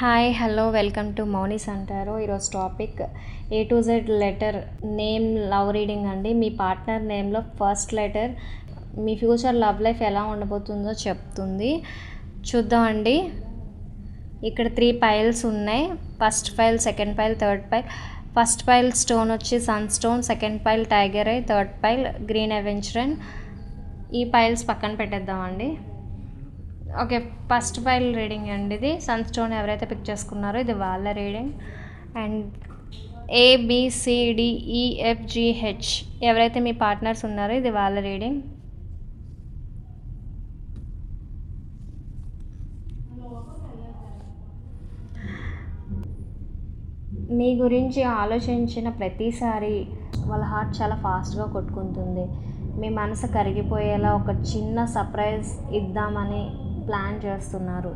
Hi hello welcome to Mounis అంటారు. ఈరోజు topic A to Z letter name love reading అండి. మీ పార్ట్నర్ నేమ్లో ఫస్ట్ లెటర్ మీ ఫ్యూచర్ లవ్ లైఫ్ ఎలా ఉండబోతుందో చెప్తుంది. చూద్దామండి. ఇక్కడ 3 పైల్స్ ఉన్నాయి. First pile, second pile, third pile. First pile stone వచ్చి sun stone, second pile tiger eye, third pile green aventurine. ఈ పైల్స్ పక్కన పెట్టేద్దామండి. ఓకే, ఫస్ట్ పైల్ రీడింగ్ అండి. ఇది సన్ స్టోన్ ఎవరైతే పిక్ చేసుకున్నారో ఇది వాళ్ళ రీడింగ్. అండ్ ABCDEFGH ఎవరైతే మీ పార్ట్నర్స్ ఉన్నారో ఇది వాళ్ళ రీడింగ్. మీ గురించి ఆలోచించిన ప్రతిసారి వాళ్ళ హార్ట్ చాలా ఫాస్ట్గా కొట్టుకుంటుంది. మీ మనసు కరిగిపోయేలా ఒక చిన్న సర్ప్రైజ్ ఇద్దామని ప్లాన్ చేస్తున్నారు.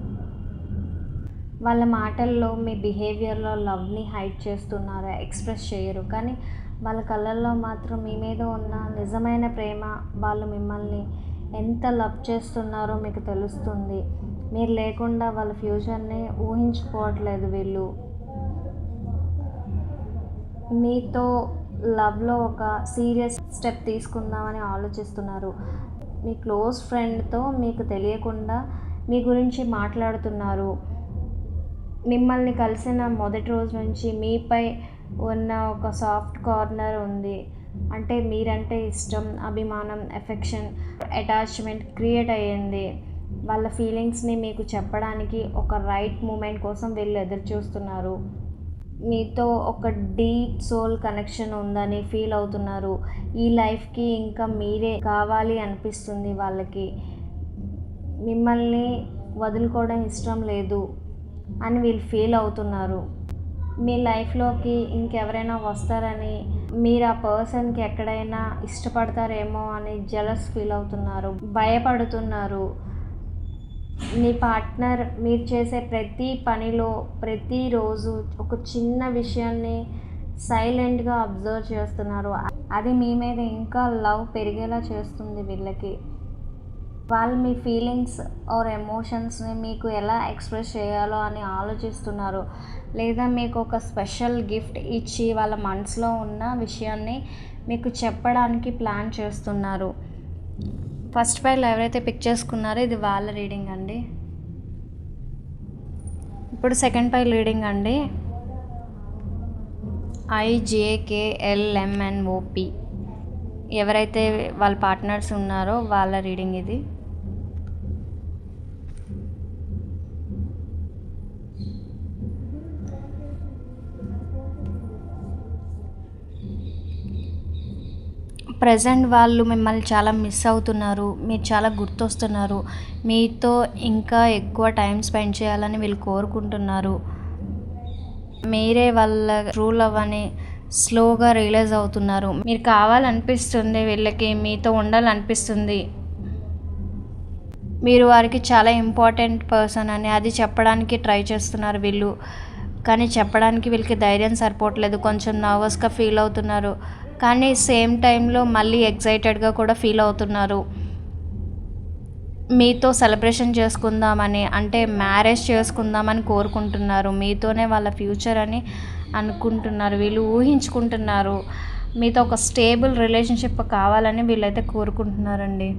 వాళ్ళ మాటల్లో మీ బిహేవియర్లో లవ్ని హైడ్ చేస్తున్నారు, ఎక్స్ప్రెస్ చేయరు. కానీ వాళ్ళ కళ్ళల్లో మాత్రం మీ మీద ఉన్న నిజమైన ప్రేమ, వాళ్ళు మిమ్మల్ని ఎంత లవ్ చేస్తున్నారో మీకు తెలుస్తుంది. మీరు లేకుండా వాళ్ళ ఫ్యూచర్ని ఊహించుకోవట్లేదు. వీళ్ళు మీతో లవ్లో ఒక సీరియస్ స్టెప్ తీసుకుందామని ఆలోచిస్తున్నారు. మీ క్లోజ్ ఫ్రెండ్తో మీకు తెలియకుండా మీ గురించి మాట్లాడుతున్నారు. మిమ్మల్ని కలిసిన మొదటి రోజు నుంచి మీపై ఉన్న ఒక సాఫ్ట్ కార్నర్ ఉంది. అంటే మీరంటే ఇష్టం, అభిమానం, ఎఫెక్షన్, అటాచ్మెంట్ క్రియేట్ అయ్యింది. వాళ్ళ ఫీలింగ్స్ని మీకు చెప్పడానికి ఒక రైట్ మూమెంట్ కోసం వీళ్ళు ఎదురు చూస్తున్నారు. మీతో ఒక డీప్ సోల్ కనెక్షన్ ఉందని ఫీల్ అవుతున్నారు. ఈ లైఫ్కి ఇంకా మీరే కావాలి అనిపిస్తుంది వాళ్ళకి. మిమ్మల్ని వదులుకోవడం ఇష్టం లేదు అని వీళ్ళు ఫీల్ అవుతున్నారు. మీ లైఫ్లోకి ఇంకెవరైనా వస్తారని, మీరు ఆ పర్సన్కి ఎక్కడైనా ఇష్టపడతారేమో అని జెలస్ ఫీల్ అవుతున్నారు, భయపడుతున్నారు. మీ పార్ట్నర్ మీరు చేసే ప్రతి పనిలో, ప్రతిరోజు ఒక చిన్న విషయాన్ని సైలెంట్గా అబ్జర్వ్ చేస్తున్నారు. అది మీ మీద ఇంకా లవ్ పెరిగేలా చేస్తుంది వీళ్ళకి. వాళ్ళు మీ ఫీలింగ్స్ ఆర్ ఎమోషన్స్ని మీకు ఎలా ఎక్స్ప్రెస్ చేయాలో అని ఆలోచిస్తున్నారు. లేదా మీకు ఒక స్పెషల్ గిఫ్ట్ ఇచ్చి వాళ్ళ మనసులో ఉన్న విషయాన్ని మీకు చెప్పడానికి ప్లాన్ చేస్తున్నారు. ఫస్ట్ పైల్ ఎవరైతే పిక్ చేసుకున్నారో ఇది వాళ్ళ రీడింగ్ అండి. ఇప్పుడు సెకండ్ పైల్ రీడింగ్ అండి. IJKLMNOP ఎవరైతే వాళ్ళ పార్ట్నర్స్ ఉన్నారో వాళ్ళ రీడింగ్ ఇది. ప్రజెంట్ వాళ్ళు మిమ్మల్ని చాలా మిస్ అవుతున్నారు. మీరు చాలా గుర్తొస్తున్నారు. మీతో ఇంకా ఎక్కువ టైం స్పెండ్ చేయాలని వీళ్ళు కోరుకుంటున్నారు. మీరే వాళ్ళ ట్రూ లవ్ అని స్లోగా రియలైజ్ అవుతున్నారు. మీరు కావాలనిపిస్తుంది వీళ్ళకి, మీతో ఉండాలనిపిస్తుంది. మీరు వారికి చాలా ఇంపార్టెంట్ పర్సన్ అని అది చెప్పడానికి ట్రై చేస్తున్నారు వీళ్ళు. కానీ చెప్పడానికి వీళ్ళకి ధైర్యం సరిపోవట్లేదు. కొంచెం నర్వస్గా ఫీల్ అవుతున్నారు. కానీ సేమ్ టైంలో మళ్ళీ ఎక్సైటెడ్గా కూడా ఫీల్ అవుతున్నారు. మీతో సెలబ్రేషన్ చేసుకుందామని, అంటే మ్యారేజ్ చేసుకుందామని కోరుకుంటున్నారు. మీతోనే వాళ్ళ ఫ్యూచర్ అని అనుకుంటున్నారు. వీళ్ళు ఊహించుకుంటున్నారు. మీతో ఒక స్టేబుల్ రిలేషన్షిప్ కావాలని వీళ్ళైతే కోరుకుంటున్నారండి.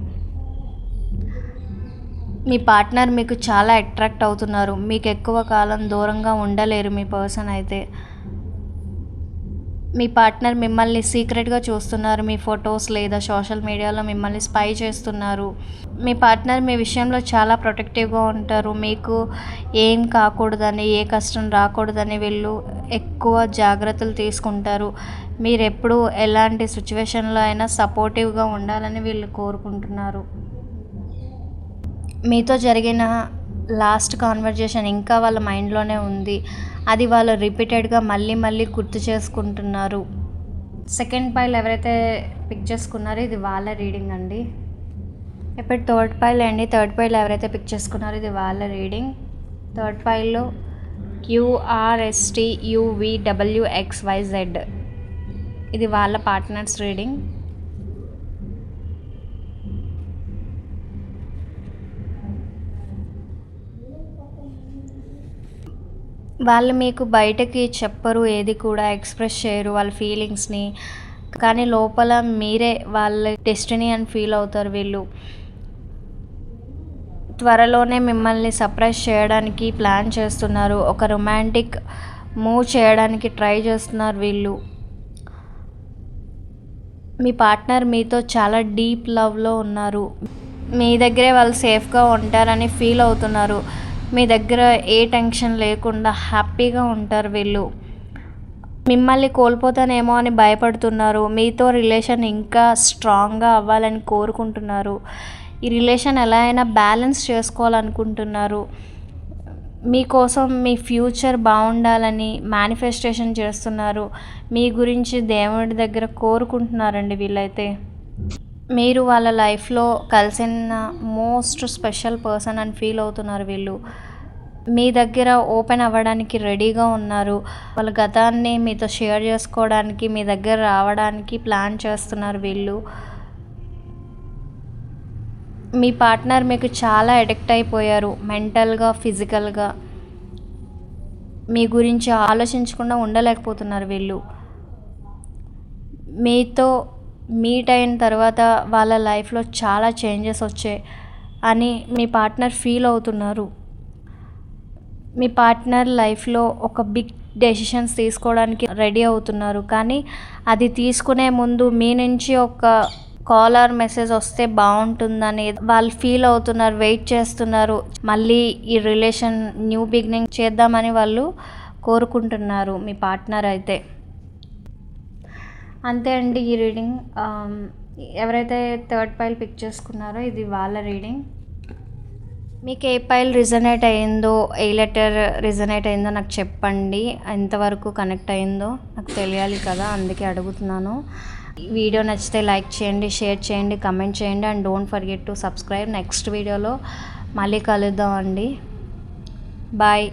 మీ పార్ట్నర్ మీకు చాలా అట్రాక్ట్ అవుతున్నారు. మీకు ఎక్కువ కాలం దూరంగా ఉండలేరు మీ పర్సన్ అయితే. మీ పార్ట్నర్ మిమ్మల్ని సీక్రెట్గా చూస్తున్నారు. మీ ఫొటోస్ లేదా సోషల్ మీడియాలో మిమ్మల్ని స్పై చేస్తున్నారు. మీ పార్ట్నర్ మీ విషయంలో చాలా ప్రొటెక్టివ్గా ఉంటారు. మీకు ఏం కాకూడదని, ఏ కష్టం రాకూడదని వీళ్ళు ఎక్కువ జాగ్రత్తలు తీసుకుంటారు. మీరు ఎప్పుడు ఎలాంటి సిచ్యువేషన్లో అయినా సపోర్టివ్గా ఉండాలని వీళ్ళు కోరుకుంటున్నారు. మీతో జరిగిన లాస్ట్ కాన్వర్జేషన్ ఇంకా వాళ్ళ మైండ్లోనే ఉంది. అది వాళ్ళు రిపీటెడ్గా మళ్ళీ గుర్తు చేసుకుంటున్నారు. సెకండ్ పైల్ ఎవరైతే పిక్ చేసుకున్నారో ఇది వాళ్ళ రీడింగ్ అండి. ఇప్పుడు థర్డ్ పైల్ అండి. థర్డ్ పైల్ ఎవరైతే పిక్ చేసుకున్నారో ఇది వాళ్ళ రీడింగ్. థర్డ్ పైల్లో QRSTUVWXYZ ఇది వాళ్ళ పార్ట్నర్స్ రీడింగ్. వాళ్ళు మీకు బయటకి చెప్పరు, ఏది కూడా ఎక్స్ప్రెస్ చేయరు వాళ్ళ ఫీలింగ్స్ని, కానీ లోపల మీరే వాళ్ళ డెస్టినీ అని ఫీల్ అవుతారు వీళ్ళు. త్వరలోనే మిమ్మల్ని సర్ప్రైజ్ చేయడానికి ప్లాన్ చేస్తున్నారు, ఒక రొమాంటిక్ మూవ్ చేయడానికి ట్రై చేస్తున్నారు వీళ్ళు. మీ పార్ట్నర్ మీతో చాలా డీప్ లవ్లో ఉన్నారు, మీ దగ్గరే వాళ్ళు సేఫ్గా ఉంటారని ఫీల్ అవుతున్నారు, మీ దగ్గర ఏ టెన్షన్ లేకుండా హ్యాపీగా ఉంటారు వీళ్ళు. మిమ్మల్ని కోల్పోతానేమో అని భయపడుతున్నారు, మీతో రిలేషన్ ఇంకా స్ట్రాంగ్గా అవ్వాలని కోరుకుంటున్నారు, ఈ రిలేషన్ ఎలా అయినా బ్యాలెన్స్ చేసుకోవాలనుకుంటున్నారు, మీకోసం మీ ఫ్యూచర్ బాగుండాలని మేనిఫెస్టేషన్ చేస్తున్నారు, మీ గురించి దేవుడి దగ్గర కోరుకుంటున్నారండి వీళ్ళైతే. మీరు వాళ్ళ లైఫ్లో కలిసిన మోస్ట్ స్పెషల్ పర్సన్ అని ఫీల్ అవుతున్నారు వీళ్ళు. మీ దగ్గర ఓపెన్ అవ్వడానికి రెడీగా ఉన్నారు, వాళ్ళ గతాన్ని మీతో షేర్ చేసుకోవడానికి మీ దగ్గర రావడానికి ప్లాన్ చేస్తున్నారు వీళ్ళు. మీ పార్ట్నర్ మీకు చాలా అడిక్ట్ అయిపోయారు, మెంటల్గా ఫిజికల్గా మీ గురించి ఆలోచించకుండా ఉండలేకపోతున్నారు వీళ్ళు. మీతో మీట్ అయిన తర్వాత వాళ్ళ లైఫ్లో చాలా చేంజెస్ వచ్చాయి అని మీ పార్ట్నర్ ఫీల్ అవుతున్నారు. మీ పార్ట్నర్ లైఫ్లో ఒక బిగ్ డెసిషన్స్ తీసుకోవడానికి రెడీ అవుతున్నారు, కానీ అది తీసుకునే ముందు మీ నుంచి ఒక కాల్ ఆర్ మెసేజ్ వస్తే బాగుంటుందని వాళ్ళు ఫీల్ అవుతున్నారు, వెయిట్ చేస్తున్నారు, మళ్ళీ ఈ రిలేషన్ న్యూ బిగినింగ్ చేద్దామని వాళ్ళు కోరుకుంటున్నారు మీ పార్ట్నర్ అయితే. అంతే అండి ఈ రీడింగ్. ఎవరైతే థర్డ్ పైల్ పిక్ చేసుకున్నారో ఇది వాళ్ళ రీడింగ్. మీకు ఏ పైల్ రిజనేట్ అయ్యిందో, ఏ లెటర్ రిజనేట్ అయిందో నాకు చెప్పండి, ఎంతవరకు కనెక్ట్ అయిందో నాకు తెలియాలి కదా, అందుకే అడుగుతున్నాను. వీడియో నచ్చితే లైక్ చేయండి, షేర్ చేయండి, కమెంట్ చేయండి and don't forget to subscribe. Next వీడియోలో మళ్ళీ కలుద్దాం అండి. బాయ్.